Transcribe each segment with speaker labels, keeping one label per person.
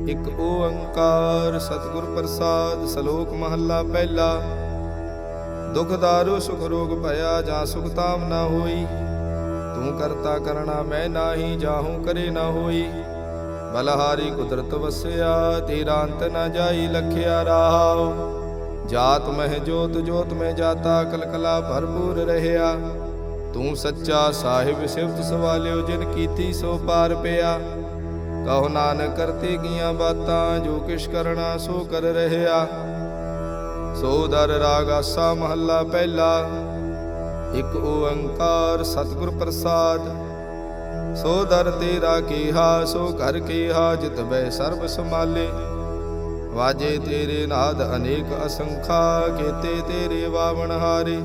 Speaker 1: ਇਕ ਓੰਕਾਰ ਸਤਿਗੁਰ ਪ੍ਰਸਾਦ। ਸ਼ਲੋਕ ਮਹੱਲਾ ਪਹਿਲਾ। ਦੁਖ ਦਾਰੂ ਸੁਖ ਰੋਗ ਭਇਆ, ਜਾਂ ਸੁਖ ਤਾਮ ਨਾ ਹੋਈ। ਤੂੰ ਕਰਤਾ ਕਰਣਾ ਮੈਂ ਨਾਹੀ, ਜਾਹੂ ਕਰੇ ਨਾ ਹੋਈ। ਬਲਹਾਰੀ ਕੁਦਰਤ ਵਸਿਆ, ਤੇਰਾ ਅੰਤ ਨਾ ਜਾਈ। ਲਖਿਆ ਰਾਹੁ ਜਾਤ ਮਹਿ ਜੋਤ, ਜੋਤ ਮੈਂ ਜਾਤਾ। ਕਲਕਲਾ ਭਰਪੂਰ ਰਹਿਆ, ਤੂੰ ਸੱਚਾ ਸਾਹਿਬ। ਸਿਫਤ ਸਵਾਲਿਓ ਜਿਨ ਕੀਤੀ ਸੋ ਪਾਰ ਪਿਆ। ਕਹੋ ਨਾਨਕ ਕਰਤੇ ਗੀਆਂ ਬਾਤਾਂ, ਜੋ ਕਿਛ ਕਰਣਾ ਸੋ ਕਰ ਰਹਿਆ। ਸੋ ਦਰ ਰਾਗ ਆਸਾ ਮਹੱਲਾ ਪਹਿਲਾ। ਇਕ ਓੰਕਾਰ ਸਤਿਗੁਰ ਪ੍ਰਸਾਦ। ਸੋ ਦਰ ਤੇਰਾ ਕੀਹਾ, ਸੋ ਘਰ ਕੀਹਾ। ਜਿਤ ਬੈ ਸਰਬ ਸਮਾਲੇ, ਵਾਜੇ ਤੇਰੇ ਨਾਦ ਅਨੇਕ ਅਸੰਖਾ। ਕੇਤੇ ਤੇਰੇ ਵਾਵਣ ਹਾਰੇ,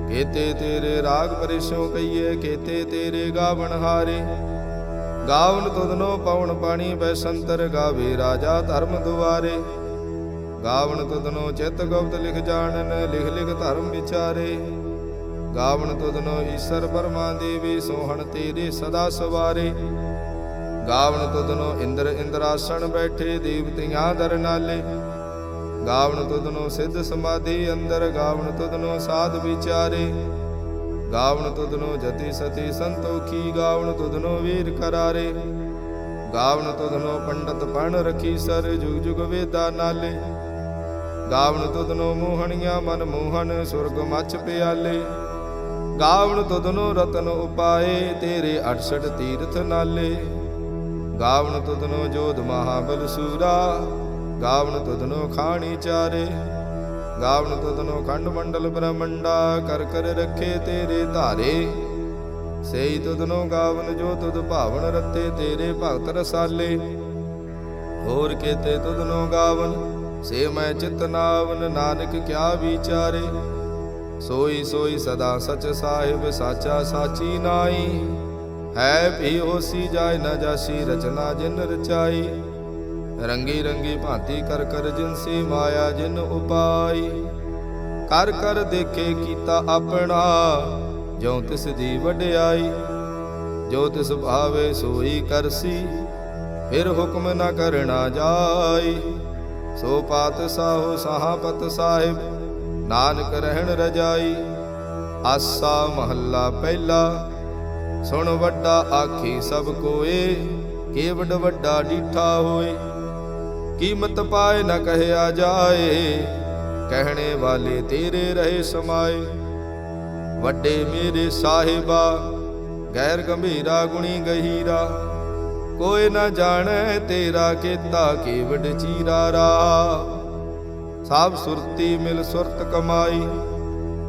Speaker 1: ਕੇਤੇ ਤੇਰੇ ਰਾਗ ਪਰਿਸੋਂ ਕਈਏ। ਕੇਤੇ ਤੇਰੇ ਗਾਵਣ ਹਾਰੇ, ਗਾਵਨ ਤੁਧਨੋ ਪਵਨ ਪਾਣੀ। ਬੈਸੰਤਰ ਗਾਵੇ ਰਾਜਾ ਧਰਮ ਦੁਆਰੇ। ਗਾਵਨ ਤੁਧਨੋ ਚਿਤ ਗੁਪਤ ਲਿਖ ਜਾਣਨ, ਲਿਖ ਲਿਖ ਧਰਮ ਵਿਚਾਰੇ। ਗਾਵਨ ਤੁਧਨੋ ਈਸ਼ਰ ਬਰਮਾ ਦੇਵੇ, ਸੋਹਣ ਤੇਰੇ ਸਦਾ ਸਵਾਰੇ। ਗਾਵਨ ਤੁਧਨੋ ਇੰਦਰ ਇੰਦਰਾਸਣ ਬੈਠੇ, ਦੇਵਤਿਆਂ ਦਰ ਨਾਲੇ। ਗਾਵਨ ਤੁਧਨੋ ਸਿੱਧ ਸਮਾਧੀ ਅੰਦਰ, ਗਾਵਨ ਤੁਧਨੋ ਸਾਧ ਵਿਚਾਰੇ। ਗਾਵਨ ਤੁਧਨੋ ਜਤੀ ਸਤੀ ਸੰਤੋਖੀ, ਗਾਵਨ ਤੁਧਨੋ ਵੀਰ ਕਰਾਰੇ। ਗਾਵਨ ਤੁਧਨੋ ਪੰਡਤ ਪਣ ਰਖੀ ਸਰ, ਜੁਗ ਜੁਗ ਵੇਦਾ ਨਾਲੇ। ਗਾਵਨ ਤੁਧਨੋ ਮੋਹਣੀਆਂ ਮਨ ਮੋਹਨ, ਸੁਰਗ ਮੱਚ ਪਿਆਲੇ। ਗਾਵਨ ਤੁਧਨੋ ਰਤਨ ਉਪਾਏ, ਤੇਰੇ 68 ਤੀਰਥ ਨਾਲੇ। ਗਾਵਨ ਤੁਧਨੋ ਜੋਧ ਮਹਾਬਲ ਸੂਰਾ, ਗਾਵਨ ਤੁਧਨੋ ਖਾਣੀ ਚਾਰੇ। ਗਾਵਨ ਤੁਧਨੋ ਖੰਡ ਮੰਡਲ ਬ੍ਰਹਮੰਡਾ, ਕਰ ਕਰ ਰੱਖੇ ਤੇਰੇ ਧਾਰੇ। ਸਈ ਤੁਧਨੋ ਗਾਵਨ ਜੋ ਤੁਧ ਭਾਵਨ ਰਤੇ, ਤੇਰੇ ਭਗਤ ਰਸਾਲੇ। ਹੋਰ ਕੇਤੇ ਤੁਧਨੋ ਗਾਵਨ, ਸੇ ਮੈਂ ਚਿਤ ਨਾਵਨ। ਨਾਨਕ ਕਿਆ ਵਿਚਾਰੇ, ਸੋਈ ਸੋਈ ਸਦਾ ਸਚ ਸਾਹਿਬ। ਸਾਚਾ ਸਾਚੀ ਨਾਈ, ਹੈ ਭੀ ਹੋਸੀ ਜਾਏ ਨਾ ਜਾਸੀ। ਰਚਨਾ ਜਿਨ ਰਚਾਈ, ਰੰਗੀ ਰੰਗੀ ਭਾਂਤੀ ਕਰ ਕਰ। ਜਿਨ ਸੇ ਮਾਇਆ ਜਿਨ ਉਪਾਈ, ਕਰ ਕਰ ਦੇਖੇ ਕੀਤਾ ਆਪਣਾ। ਜੋ ਤਿਸ ਦੀ ਵਡਿਆਈ, ਜੋ ਤਿਸ ਭਾਵੇ ਸੋਈ ਕਰਸੀ। ਫਿਰ ਹੁਕਮ ਨਾ ਕਰਨਾ ਜਾਈ, ਸੋ ਪਾਤਸ਼ਾਹੋ ਸਾਹਾਪਤ ਸਾਹਿਬ। ਨਾਨਕ ਰਹਿਣ ਰਜਾਈ। ਆਸਾ ਮਹੱਲਾ ਪਹਿਲਾ। ਸੁਣ ਵੱਡਾ ਆਖੀ ਸਭ ਕੋਏ, ਕੇਵਡ ਵੱਡਾ ਡੀਠਾ ਹੋਏ। ਕੀਮਤ ਪਾਏ ਨ ਕਹਿਆ ਜਾਏ, ਕਹਿਣੇ ਵਾਲੇ ਤੇਰੇ ਰਹੇ ਸਮਾਏ। ਵੱਡੇ ਮੇਰੇ ਸਾਹਿਬਾ, ਗੈਰ ਗੰਭੀਰਾ ਗੁਣੀ ਗਹੀਰਾ। ਕੋਈ ਨ ਜਾਣੈ ਤੇਰਾ ਕੀਤਾ, ਕੇਵਡ ਚੀਰਾ ਰਾ। ਸਭ ਸੁਰਤੀ ਮਿਲ ਸੁਰਤ ਕਮਾਈ,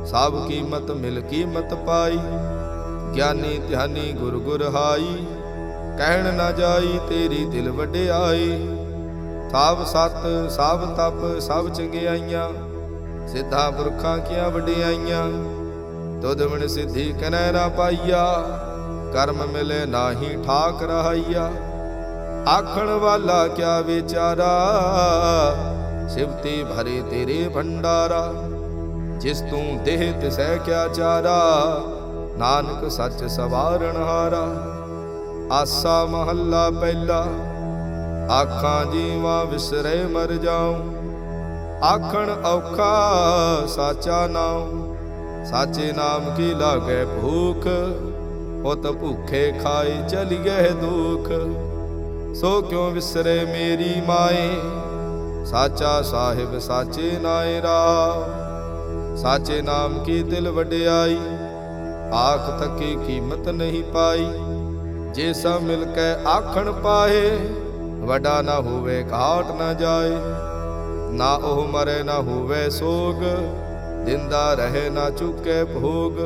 Speaker 1: ਸਭ ਕੀਮਤ ਮਿਲ ਕੀਮਤ ਪਾਈ। ਗਿਆਨੀ ਧਿਆਨੀ ਗੁਰ ਗੁਰ ਹਾਈ, ਕਹਿਣ ਨਾ ਜਾਈ ਤੇਰੀ ਦਿਲ ਵਡਿਆਈ। ਸਭ ਸਤ ਸਭ ਤਪ ਸਭ ਚੰਗਿਆਈਆਂ, ਸਿੱਧਾ ਪੁਰਖਾਂ ਕੀਆਂ ਵਡਿਆਈਆਂ। ਤੁਧ ਬਿਨ ਸਿੱਧੀ ਕਨੈ ਨਾ ਪਾਈਆ, ਕਰਮ ਮਿਲੇ ਨਾਹੀ ਠਾਕ ਰਹਾਈਆ। ਆਖਣ ਵਾਲਾ ਕਿਆ ਵਿਚਾਰਾ, ਸਿਵਤੀ ਭਰੇ ਤੇਰੇ ਭੰਡਾਰਾ। ਜਿਸ ਤੂੰ ਦੇਹ ਤਿਸੈ ਕਿਆ ਚਾਰਾ, ਨਾਨਕ ਸੱਚ ਸਵਾਰਣ ਹਾਰਾ। ਆਸਾ ਮਹੱਲਾ ਪਹਿਲਾ। ਆਖਾਂ ਜੀਵਾਂ ਵਿਸਰੇ ਮਰ ਜਾਉ, ਆਖਣ ਔਖਾ ਸਾਚਾ ਨਾਉ। ਸਾਚੇ ਨਾਮ ਕੀ ਲਾਗੈ ਭੂਖ, ਉਤ ਭੂਖੇ ਖਾਏ ਚਲੀਏ ਦੁਖ। ਸੋ ਕਿਉ ਵਿਸਰੇ ਮੇਰੀ ਮਾਏ, ਸਾਚਾ ਸਾਹਿਬ ਸਾਚੇ ਨਾਏ ਰਾਹ। ਸਾਚੇ ਨਾਮ ਕੀ ਦਿਲ ਵਡਿਆਈ, ਆਖ ਥਕੀ ਕੀਮਤ ਨਹੀਂ ਪਾਈ। ਜੇ ਸਭ ਮਿਲ ਕੇ ਆਖਣ ਪਾਏ, ਵੱਡਾ ਨਾ ਹੋਵੇ ਘਾਟ ਨਾ ਜਾਏ। ਨਾ ਉਹ ਮਰੇ ਨਾ ਹੋਵੇ ਸੋਗ, ਜਿੰਦਾ ਰਹੇ ਨਾ ਚੁੱਕੇ ਭੋਗ।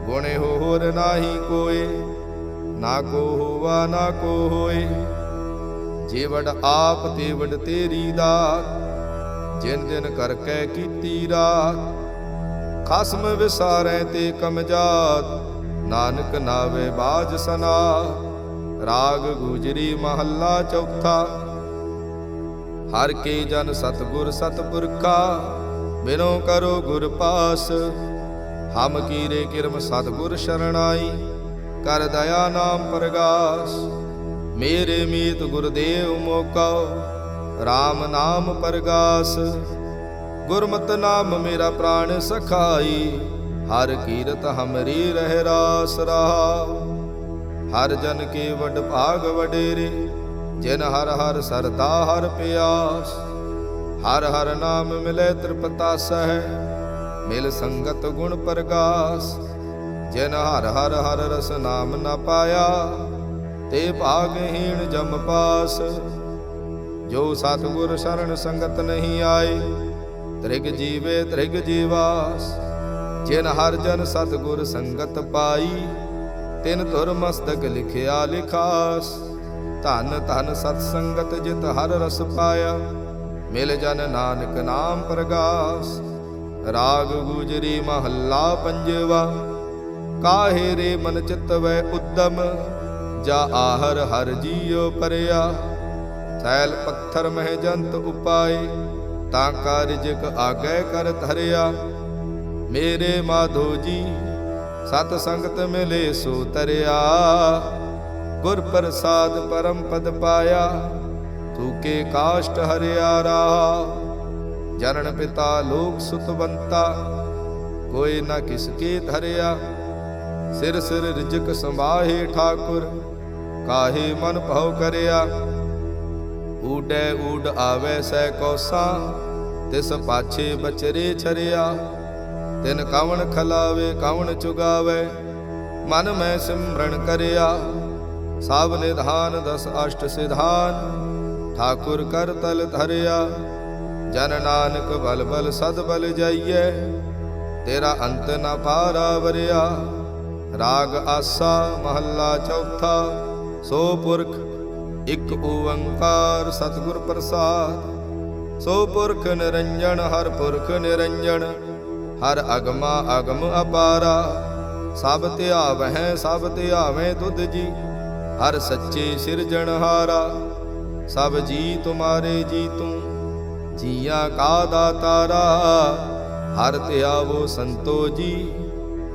Speaker 1: ਗੁਣੇ ਹੋਰ ਨਾਹੀ ਕੋਏ, ਨਾ ਕੋ ਹੋਵਾ ਨਾ ਕੋ ਹੋਏ। ਜੇ ਵਡ ਆਪ ਤੇ ਵਡ ਤੇਰੀ ਦਾਤ, ਜਿਨ ਦਿਨ ਕਰਕੇ ਕੀਤੀ ਰਾਤ। ਖਸਮ ਵਿਸਾਰੈ ਤੇ ਕਮਜਾਤ, ਨਾਨਕ ਨਾਵੇ ਬਾਜ ਸਨਾ। ਰਾਗ ਗੁਜਰੀ ਮਹੱਲਾ ਚੌਥਾ। ਹਰ ਕੇ ਜਨ ਸਤਿਗੁਰ ਸਤਿਪੁਰਖਾ, ਬਿਨੋ ਕਰੋ ਗੁਰ ਪਾਸ। ਹਮ ਕੀਰੇ ਕਿਰਮ ਸਤਿਗੁਰ ਸ਼ਰਣਾਈ, ਕਰ ਦਇਆ ਨਾਮ ਪ੍ਰਗਾਸ। मेरे मीत गुरुदेव मोका राम नाम परगास। गुरमत नाम मेरा प्राण सखाई हर कीरत हमरी रह रास रहा। हर जन के वड भाग वडेरे जिन हर हर सरदा हर प्यास। हर हर नाम मिले त्रिपतास है मिल संगत गुण प्रगास। जिन हर हर हर रस नाम न पाया ते भागहीन जम पास। जो सतगुर शरण संगत नहीं आए त्रिग जीवे त्रिग जीवास। जिन हर जन सतगुर संगत पाई तिन तुर मस्तक लिखिया लिखास। धन धन सतसंगत जित हर रस पाया मिल जन नानक नाम प्रगास। राग गुजरी महला पंजवा काहे रे मन चित वै उद्दम। जा आहर हर जियो परया सैल पत्थर मह जंत उपाय। ताका रिजक आगे कर धरिया मेरे माधो जी सत संगत मिले सो तरिया। गुर प्रसाद परम पद पाया तूके काष्ट हरिया रहा। जनन पिता लोक सुतवंता कोई न किसके धरिया। सिर सिर रिजक संभाहे ठाकुर काहे मन भव करिया। ऊडै ऊड आवे सै कौसा तिस पाछे बचरे छरिया। तिन कवन खलावे कवन चुगावे मन में सिमरन करिया। सब निधान दस अष्ट सिधान ठाकुर कर तल धरिया। जन नानक बल बल सद बल जाइए तेरा अंत न पारा वरिया। राग आसा महला चौथा सो पुरख इक ओंकार सतगुर प्रसाद। सो पुरख निरंजन हर पुरख निरंजन हर अगमा अगम अपारा। सब ध्यावै तुध जी हर सच्चे सिरजनहारा। सब जी तुम्हारे जी तू जिया का दातारा। हर ध्यावो संतो जी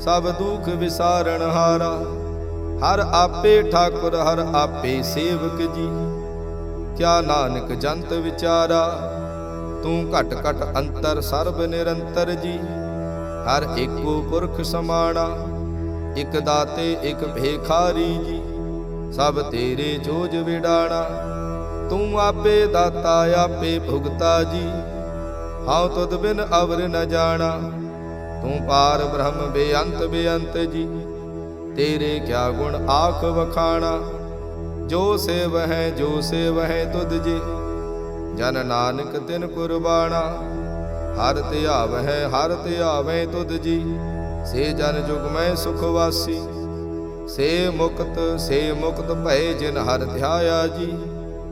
Speaker 1: सब दुख विसारण हारा। हर आपे ठाकुर हर आपे सेवक जी क्या नानक जंत विचारा। तू घट घट अंतर सर्ब निरंतर जी हर एको पुरख समाना। इक दाते इक भेखारी जी सब तेरे जोज विडाना। तू आपे दाता आपे भुगता जी हाँ तुद बिन अवर न जाना। तू पार ब्रह्म बेअंत बेअंत जी तेरे क्या गुण आख वखाना। जो सेव है तुद जी जन नानक तिन कुर्बाना। हर त्यावै तुद जी से जन जुग में सुखवासी। से मुक्त भय जिन हर ध्याया जी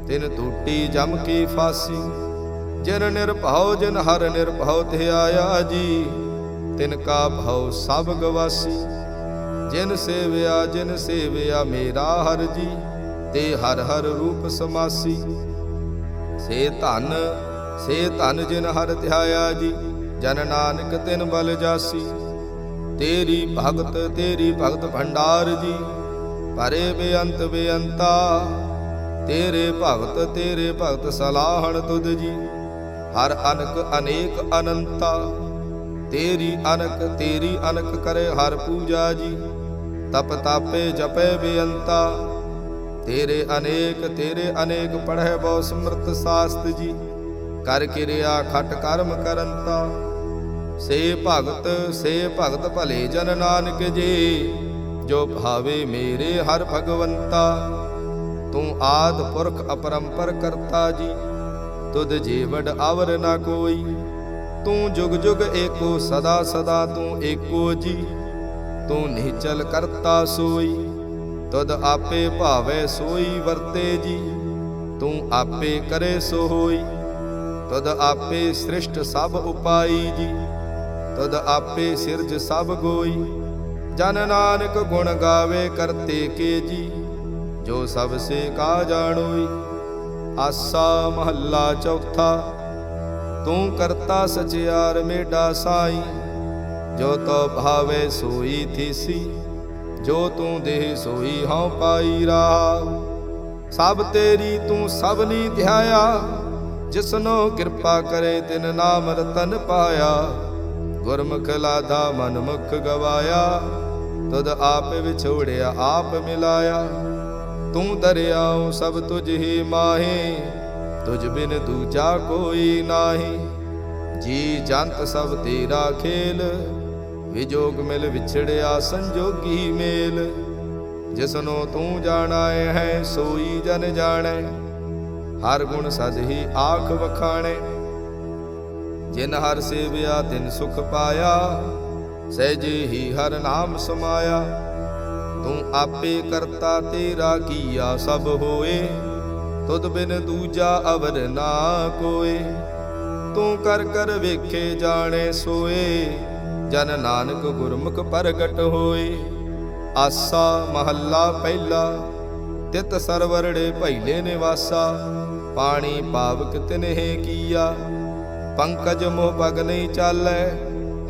Speaker 1: तिन टूटी जम की फांसी। जिन निर्भव हर निर्भव ध्याया जी तिनका भव सब गवासी। जिन सेवया मेरा हर जी ते हर हर रूप समासी। से धन जिन हर ध्याया जी जन नानक तिन बल जासी। तेरी भगत भंडार जी परे बेअंत बेअंता। तेरे भगत सलाहन तुद जी हर अनक अनेक अनंता। तेरी अनक करे हर पूजा जी तप तापे जपे बेअंता। तेरे अनेक पढ़े बहु स्मृत शास्त्र जी कर किरिया खट कर्म करंता। से भगत भले जन नानक जी जो भावे मेरे हर भगवंता। तू आद पुरख अपरंपर करता जी तुद जीवड अवर न कोई। तू जुग जुग एको सदा सदा तू एको जी। तू निचल करता सोई तुद आपे भावे सोई वर्ते जी। तू आपे करे सो होई तुद आपे सृष्ट सब उपाई जी। तुद आपे सिरज सब गोई जन नानक गुण गावे करते के जी। जो सबसे का जानोई। आसा महला चौथा तू करता सचियार मेडा साई। जो तो भावे सोई थीसी जो तू देह सोई हाँ पाई रहा। ਸਭ ਤੇਰੀ ਤੂੰ ਸਭਨੀ ਧਿਆਇਆ, ਜਿਸਨੋ ਕਿਰਪਾ ਕਰੇ ਤਿਨ ਨਾਮ ਰਤਨ ਪਾਇਆ। ਗੁਰਮੁਖ ਲਾਧਾ ਮਨ ਮੁਖ ਗਵਾਇਆ, ਤੁਧ ਆਪ ਵਿਛੋੜਿਆ ਆਪ ਮਿਲਾਇਆ। ਤੂੰ ਦਰਿਆਉ ਸਭ ਤੁਝ ਹੀ ਮਾਹੀ, ਤੁਝ ਬਿਨ ਦੂਜਾ ਕੋਈ ਨਾਹੀ। ਜੀ ਜੰਤ ਸਭ ਤੇਰਾ ਖੇਲ, ਵਿਜੋਗ ਮਿਲ ਵਿਛੜਿਆ ਸੰਜੋਗੀ ਮੇਲ। ਜਿਸਨੋ ਤੂੰ ਜਾਣਾਏ ਹੈ ਸੋਈ ਜਨ ਜਾਣੈ, ਹਰ ਗੁਣ ਸਦ ਹੀ ਆਖ ਵਖਾਣੈ। ਜਿਨ ਹਰ ਸੇਵਿਆ ਤਿਨ ਸੁਖ ਪਾਇਆ, ਸਹਿਜੇ ਹੀ ਹਰ ਨਾਮ ਸਮਾਇਆ। ਤੂੰ ਆਪੇ ਕਰਤਾ ਤੇਰਾ ਕੀਆ ਸਭ ਹੋਏ, ਤੁਧ ਬਿਨ ਦੂਜਾ ਅਵਰ ਨਾ ਕੋਏ। ਤੂੰ ਕਰ ਕਰ ਵੇਖੇ ਜਾਣੇ ਸੋਏ, ਜਨ ਨਾਨਕ ਗੁਰਮੁਖ ਪ੍ਰਗਟ ਹੋਏ। ਆਸਾ ਮਹੱਲਾ ਪਹਿਲਾ, ਤਿਤ ਸਰਵਰੜੇ ਭੈਲੇ ਨਿਵਾਸਾ। ਪਾਣੀ ਪਾਵਕ ਤਿਨਹਿ ਕੀਆ, ਪੰਕਜ ਮੋਹ ਪਗ ਨਹੀਂ ਚਾਲੈ।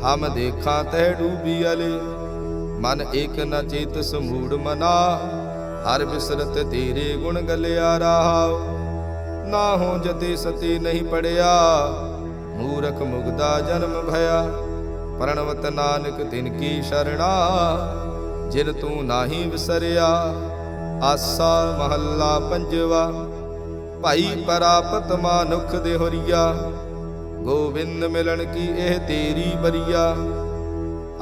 Speaker 1: ਹਮ ਦੇਖਾਂ ਤੈ ਡੂਬੀ ਅਲੇ, ਮਨ ਏਕ ਨ ਚੇਤ ਸਮੂੜ ਮਨਾ। ਹਰ ਬਿਸਰਤ ਤੇਰੇ ਗੁਣ ਗਲਿਆ ਰਾਹਾਉ, ਨਾ ਹੋ ਜਤੇ ਸਤੀ ਨਹੀਂ ਪੜਿਆ। ਮੂਰਖ ਮੁਗਦਾ ਜਨਮ ਭਇਆ, ਪ੍ਰਣਵਤ ਨਾਨਕ ਤਿਨ ਕੀ ਸ਼ਰਣਾ। ਜਿਨ ਤੂੰ ਨਾਹੀ ਵਿਸਰਿਆ। ਆਸਾ ਮਹੱਲਾ ਪੰਜਵਾ, ਭਾਈ ਪਰਾਪਤ ਮਾਨੁਖ ਦੇ ਹੋਰੀਆ। ਗੋਬਿੰਦ ਮਿਲਣ ਕੀ ਇਹ ਤੇਰੀ ਬਰੀਆ।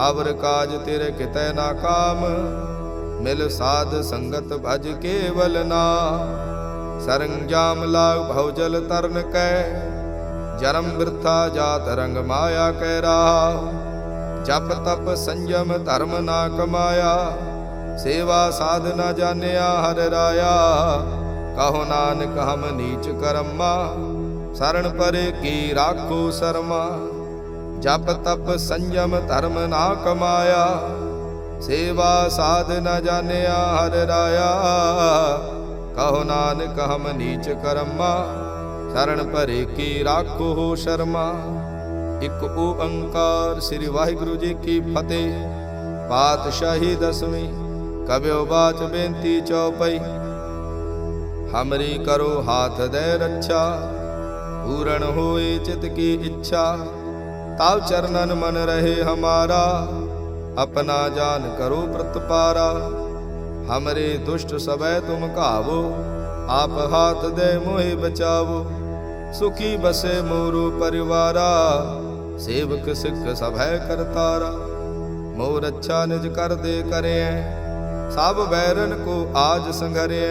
Speaker 1: ਅਵਰ ਕਾਜ ਤੇਰੇ ਕਿਤੈ ਨਾ ਕਾਮ, ਮਿਲ ਸਾਧ ਸੰਗਤ ਭਜ ਕੇਵਲ ਨਾ। ਸਰੰਜਾਮ ਲਾਗ ਭਉ ਜਲ ਤਰਨ ਕੈ, ਜਨਮ ਬਿਰਥਾ ਜਾਤ ਰੰਗ ਮਾਇਆ ਕੈ ਰਾਹ। ਜਪ ਤਪ ਸੰਜਮ ਧਰਮ ਨਾ ਕਮਾਇਆ, ਸੇਵਾ ਸਾਧ ਨਾ ਜਾਣਿਆ ਹਰ ਰਾਇਆ। ਕਹੋ ਨਾਨਕ ਹਮ ਨੀਚ ਕਰਮਾ, ਸਰਣ ਪਰੇ ਕੀ ਰਾਖੋ ਸਰਮਾ। ਜਪ ਤਪ ਸੰਜਮ ਧਰਮ ਨਾ ਕਮਾਇਆ, ਸੇਵਾ ਸਾਧ ਨਾ ਜਾਣਿਆ ਹਰ ਰਾਇਆ। ਕਹੋ ਨਾਨਕ ਹਮ ਨੀਚ ਕਰਮਾ, ਸਰਣ ਭਰੇ ਕੀ ਰਾਖੋ ਸ਼ਰਮਾ। ਇਕ ਓੰਕਾਰ ਸ੍ਰੀ ਵਾਹਿਗੁਰੂ ਜੀ ਕੀ ਫਤਿਹ। ਪਾਤਸ਼ਾਹੀ ਦਸਵੀਂ ਕਬਿਓ ਬਾਚ ਬੇਨਤੀ ਚਉਪਈ। ਹਮਰੀ ਕਰੋ ਹਾਥ ਦੇ ਰੱਛਾ, ਪੂਰਨ ਹੋਏ ਚਿਤ ਕੀ ਇੱਛਾ। ਤਾਵ ਚਰਨਨ ਮਨ ਰਹੇ ਹਮਾਰਾ, अपना जान करो प्रतपारा। हमरे दुष्ट सबै तुम घावो, आप हाथ दे मोहि बचावो। सुखी बसे मोरो परिवारा, सेवक सिख सभै करतारा। मोर अच्छा निज कर दे करे, सब बैरन को आज संघरे।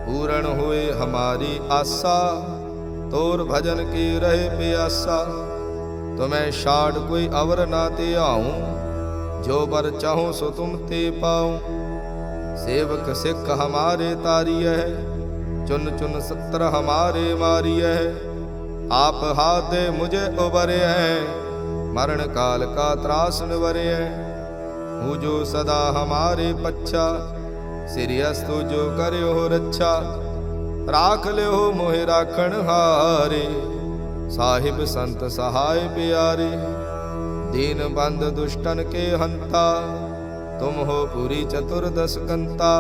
Speaker 1: पूर्ण होए हमारी आसा, तोर भजन की रहे प्यासा। तुम्हें छाड़ कोई अवर ना ते आऊं, जो बर चाहो सो तुम ते पाऊं। सेवक सिख हमारे तारिय है, चुन चुन सत्र हमारे मारिय है। आप हाथ दे मुझे उबरे हैं, मरण काल का त्रास निवरे है। हूँ जो सदा हमारे पच्छा, सिरियस्तु जो करो हो रच्छा। राख ले हो मोहि राखण हारे, साहिब संत सहाय प्यारे। दीन बंद दुष्टन के हंता, तुम हो पूरी चतुर्दश कंता।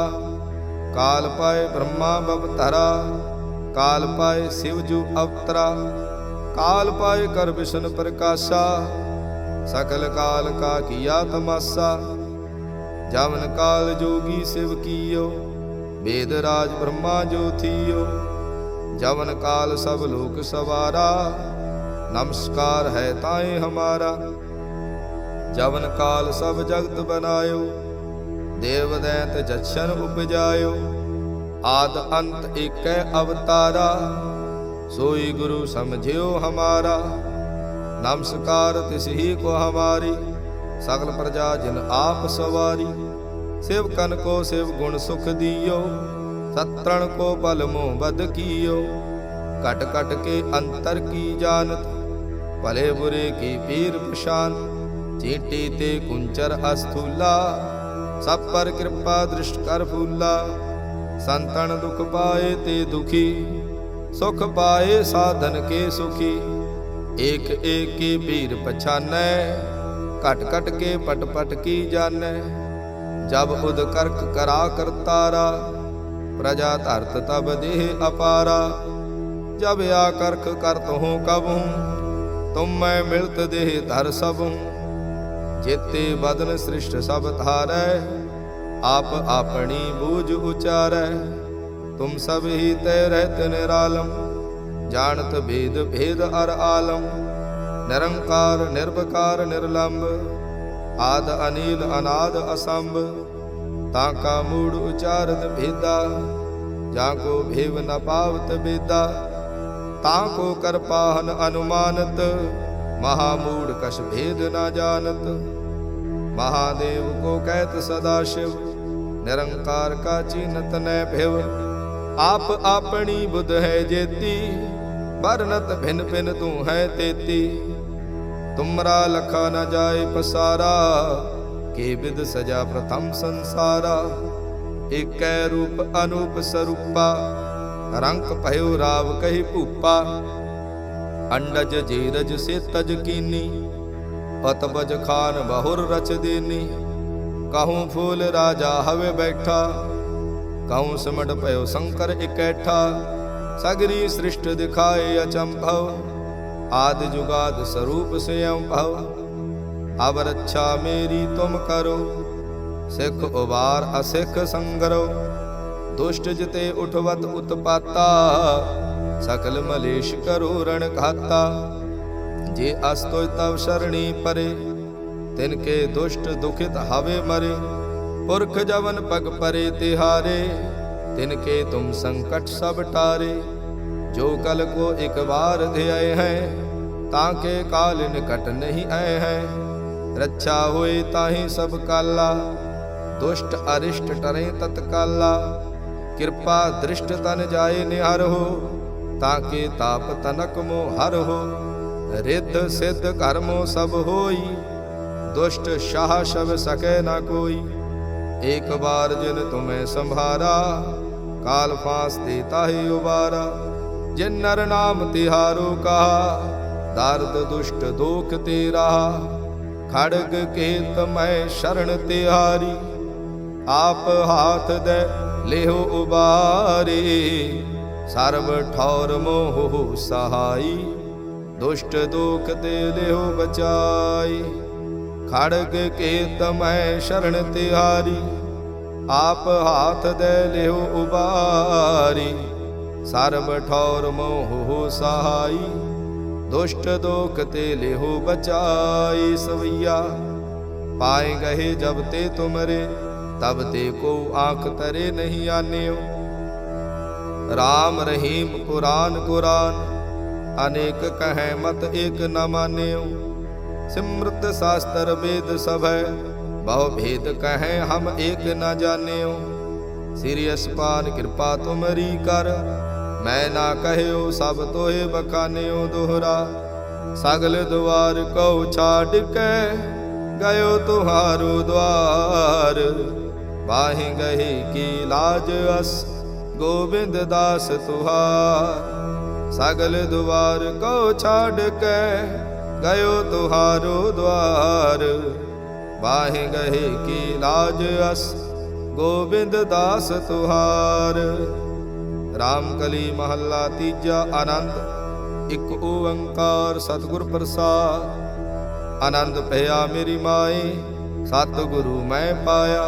Speaker 1: काल पाए ब्रह्मा बवतरा, काल पाए शिवजू अवतरा। काल पाए कर विष्णु प्रकाशा, सकल काल का किया तमाशा। जावन काल जोगी शिव कीयो, वेद राज ब्रह्मा जो थियो। जवन काल सब लोक सवारा, नमस्कार है ताए हमारा। जवन काल सब जगत बनायो, देव दैत जछन उपजायो। आद अंत एक अवतारा, सोई गुरु समझियो हमारा। नमस्कार तिस ही को हमारी, सकल प्रजा जिन आप सवारी। सेवकन को शिव गुण सुख दियो, सत्रण को बल मोह बद कियो। कट कट के अंतर की जानत, भले बुरे की पीर पशान। चींटी ते कुंचर अस्थूला, सब पर कृपा दृष्ट कर फूला। संतन दुख पाए ते दुखी, सुख पाए साधन के सुखी। एक एक की पीर पछानै, कट कट के पट पट की जानै। जब उद कर्क करा करतारा, प्रजा धरत तब देह अपारा। जब आकर्ख करत हूँ कबहूँ, तुम मैं मिलत देह धर सबहूँ। जेते बदन सृष्ट सब धारै, आप अपनी बूझ उचारै। तुम सब ही तय रहत निरालम, जानत भेद भेद अर आलम। निरंकार निर्विकार निर्लंब, आद अनील अनाद असंभ। ताका मूड उचारत भेदा, जाको भेव न पावत बेदा। ताको कर पाहन अनुमानत, महामूड कश भेद न जानत। महादेव को कहत सदाशिव, निरंकार का चीनत न भेव। आप अपनी बुध है जेती, बरनत भिन भिन तू है तेती। तुमरा लखा न जाए पसारा, के विद सजा प्रथम संसारा। एक रूप अनूप स्वरूपा, रंक भयो राव कही भूपा। अंडज जेरज से तज कीनी, पतबज खान बहुर रच देनी। कहूँ फूल राजा हवे बैठा, कहूँ सिमट पयो शंकर इकैठा। सगरी सृष्ट दिखाए अचंभव, आदि जुगाद स्वरूप से भव। अब रक्षा मेरी तुम करो, सिख उबार असिख संगरो। दुष्ट जिते उठवत उत्पाता, सकल मलेश करो रण घाता। जे अस्तो तव शरणी परे, तिनके दुष्ट दुखित हवे मरे। पुरख जवन पग परे तिहारे, तिनके तुम संकट सब टारे। जो कल को एक बार ध्याए हैं, ताके काल निकट नहीं आए हैं। रक्षा होए ताहि सब काला, दुष्ट अरिष्ट टरे तत्काला। कृपा दृष्ट तन जाए निहर हो, ताके ताप तनक मो हर हो। रिद्ध सिद्ध कर्मो सब होई, दुष्ट शाह शब सके न कोई। एक बार जिन तुम्हें संभारा, काल फांस देता है उबारा। जिन नर नाम तिहारो कहा, दार्द दुष्ट दोख तेरा। खड़ग केत मैं शरण तिहारी, आप हाथ दे लेहो उबारे। सर्व ठौर मोह सहाई, दुष्ट दोख ते लेहो बचाई। खड़ग केत मैं शरण तिहारी, आप हाथ दे लेहो उबारी। सर्व ठौर मोह सहाई, दुष्ट दोख ते लेहो बचाई। सवैया पाए गहे जब ते तुमरे, तब ते को आंख तरे नहीं आन्यो। राम रहीम कुरान कुरान, अनेक कहें मत एक न मान्यो। सिमृत शास्त्र वेद सब है, बहु भेद कहें हम एक न जान्यो। श्री असपान कृपा तुमरी कर, मैं ना कहयो सब तोहे बखान्यो दोहरा। सगल द्वार को छाड़ के, गयो तुहारो द्वार। बाहि गही की लाज अस, गोविंद दास तुहार। सगल द्वार को छाड़ के, गयो तुहारो द्वार। बाहि गही की लाज अस, गोविंद दास तुहार। रामकली महला तीजा आनंद। इक ओंकार सतगुर प्रसाद। आनंद भया मेरी माए, सतगुरु मैं पाया।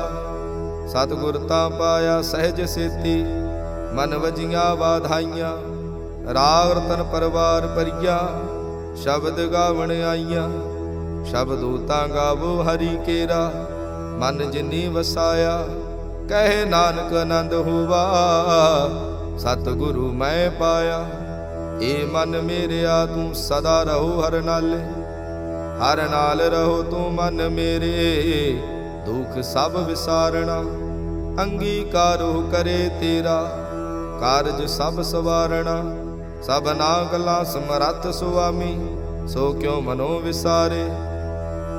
Speaker 1: सतगुर ता पाया सहज सेती, मन वजिया वाधाइयां। राग रतन परवार परिया, शब्द गावण आईया। शब्दो ता गावो हरि केरा, मन जिनी वसाया। कहे नानक आनंद हुआ, सतगुरु मैं पाया। ए मन मेरे आ तू सदा रहो हर नाले। हर नाल रहो तू मन मेरे, दुख सब विसारना। अंगीकारो करे तेरा, कारज सब सवारना। सबना गला समरथ सुआमी, सो क्यों मनो विसारे।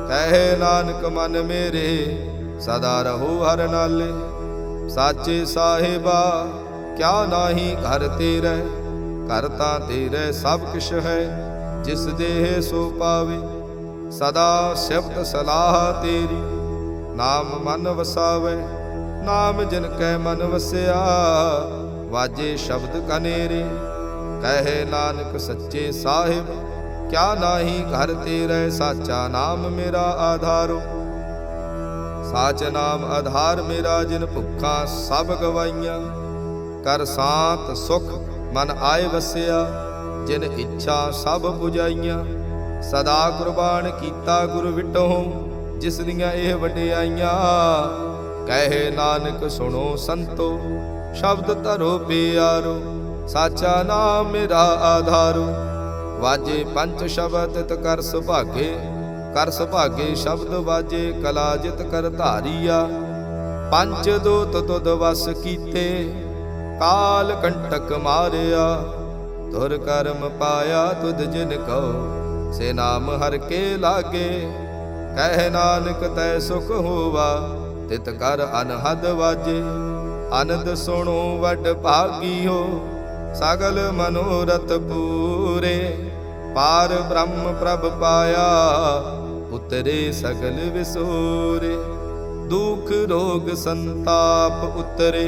Speaker 1: कहे नानक मन मेरे, सदा रहो हर नाले। साचे साहिबा क्या नाही घर तेरे, करता तेरे सब किश है। जिस देह सो पावे, सदा शब्द सलाह तेरी। नाम मन वसावे, नाम जिन कै मन वसिया, वाजे शब्द कनेरे। कहे नानक सच्चे साहिब, क्या नाही घर तेरे, साचा नाम मेरा आधारो। साच नाम आधार मेरा, जिन भुखा सब गवाइयां। कर सांत सुख मन आए वसिया, जिन इच्छा सब बुझाइयां। सदा कुर्बान कीता गुरु विटो, जिस दियां एह वडियाइयां। कहे नानक सुनो संतो, शब्द धरो प्यारो। साचा नाम मेरा आधारो। वाजे पंच शब्द तित कर सुभागे, कर सुभागे शब्द वाजे, कला जित कर धारिया। पंच दूत तुद वस कीते, काल कंटक मारिया। तुर कर्म पाया तुद जिन कहो, से नाम हर के लागे। कह नानक तै सुख होवा, तित कर अनहद वाजे। अनद सुनो वड भागियो, सगल मनोरथ पूरे। पार ब्रह्म प्रभ पाया, उतरे सगल विसोरे। दुख रोग संताप उतरे,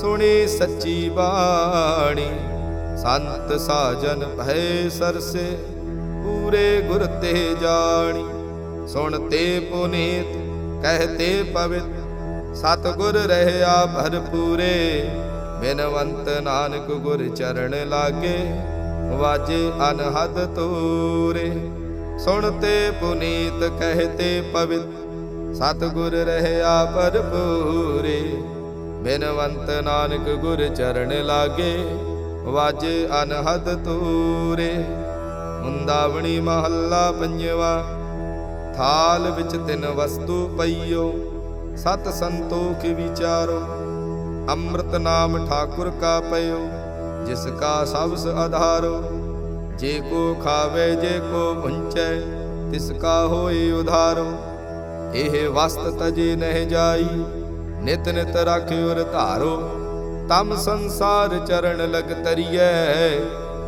Speaker 1: सुने सच्ची बाणी। संत साजन भय सरसे, पूरे गुर ते जानी। सुनते पुनीत कहते पवित, सतगुर रहया भरपूरे। बिनवंत नानक गुर चरण लागे, वाजे अनहद तोरे। सुनते पुनीत कहते पवित, सतगुर रहया भरपूरे। बिनवंत नानक गुर चरण लागे, वाजे अनहद तोरे। मुंदावणी महला पंजवा, थाल विच तिन वस्तु पईयो। सत संतोख विचारो, अमृत नाम ठाकुर का पयो। जिसका सबस आधारो, जे को खावे जे को भुंचै, तिसका होए उधारो। एह वस्त तजे नह जाई, नित नित राखे उर धारो। तम संसार चरण लग तरियै,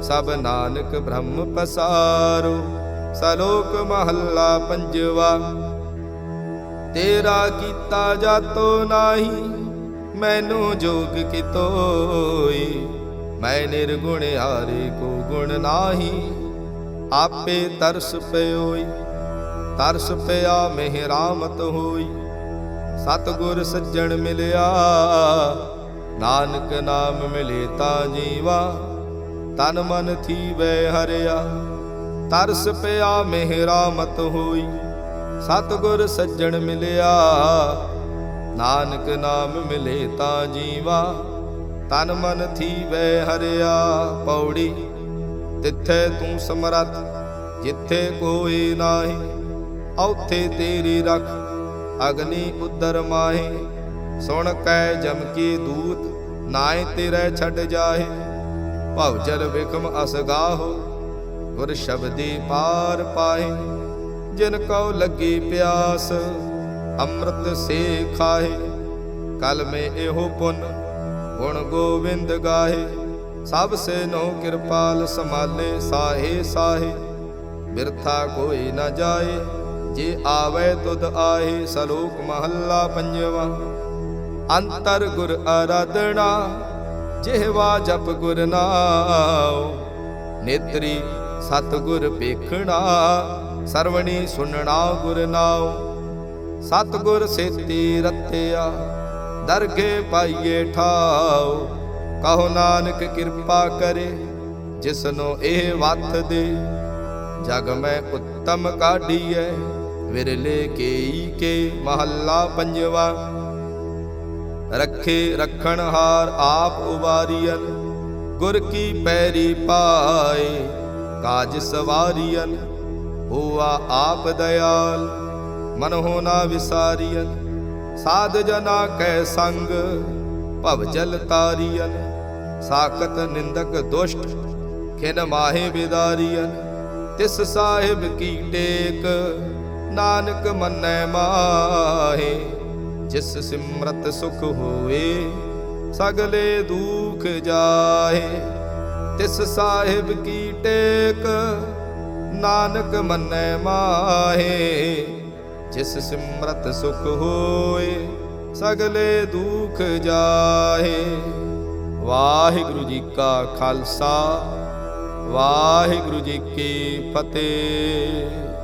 Speaker 1: सब नानक ब्रह्म पसारो। सलोक महला पंजवा, तेरा कीता जातो नाही, मैनू जोग कितोई। मैं निर्गुण हारे को गुण नाही, आपे तरस पयोई। तरस पया मेहरामत होई, सतगुर सज्जन मिलिया। नानक नाम मिले ता जीवा, तन मन थीवै हरिया। तरस पया मेहरामत होई, सतगुर सज्जन मिलिया। नानक नाम मिले ता जीवा, तन मन थीवै हरिया। पौड़ी तिथे तू समरथ, जिथे कोई नाही। औथे तेरी रख, अग्नि उदर माहे। सुन कै जम के दूत, नाए तेरे छड़ जाहे। भव जल विखम असगाहो, गुर शब्दी पार पाहे। जिन कौ लगी प्यास, अमृत से खाहे। कल में एहो पुन, गुण गोविंद गाहे। सब से नो कृपाल संभाले, साहे साहे। बिरथा कोई न जाए, जे आवे तुद आए। सलोक महला पंजवा, अंतर गुर आराधना, ਜਿਹਵਾ ਜਪ ਗੁਰ ਨਾਉ। ਨੇਤਰੀ ਸਤਿਗੁਰ ਵੇਖਣਾ, ਸਰਵਣੀ ਸੁਣਨਾ ਗੁਰ ਨਾਉ। ਸਤਿਗੁਰ ਸੇਤੀ ਰਤਿਆ, ਦਰਗੇ ਪਾਈਏ ਠਾਉ। ਕਹੋ ਨਾਨਕ ਕਿਰਪਾ ਕਰੇ, ਜਿਸਨੋ ਇਹ ਵੱਥ ਦੇ। ਜਗ ਮੈਂ ਉੱਤਮ ਕਾਢੀਐ, ਵਿਰਲੇ ਕੇਈ ਕੇ। ਮਹੱਲਾ ਪੰਜਵਾ। रखे रखण हार आप उबारियन, गुर की पैरी पाए। काज सवारियन, हुआ आप दयाल। मन होना विसारियन, साध जना कै संग। भव जल तारियन, साकत निंदक दुष्ट। खिन माहे बिदारियन, तिस साहिब की टेक। नानक मन्नै माहे, जिस सिमरत सुख होए। सगले दुख जाए, तिस साहिब की टेक। नानक मन्नै माहे, जिस सिमरत सुख होए। सगले दुख जाहे। वाहिगुरु जी का खालसा, वाहिगुरु जी की फतेह।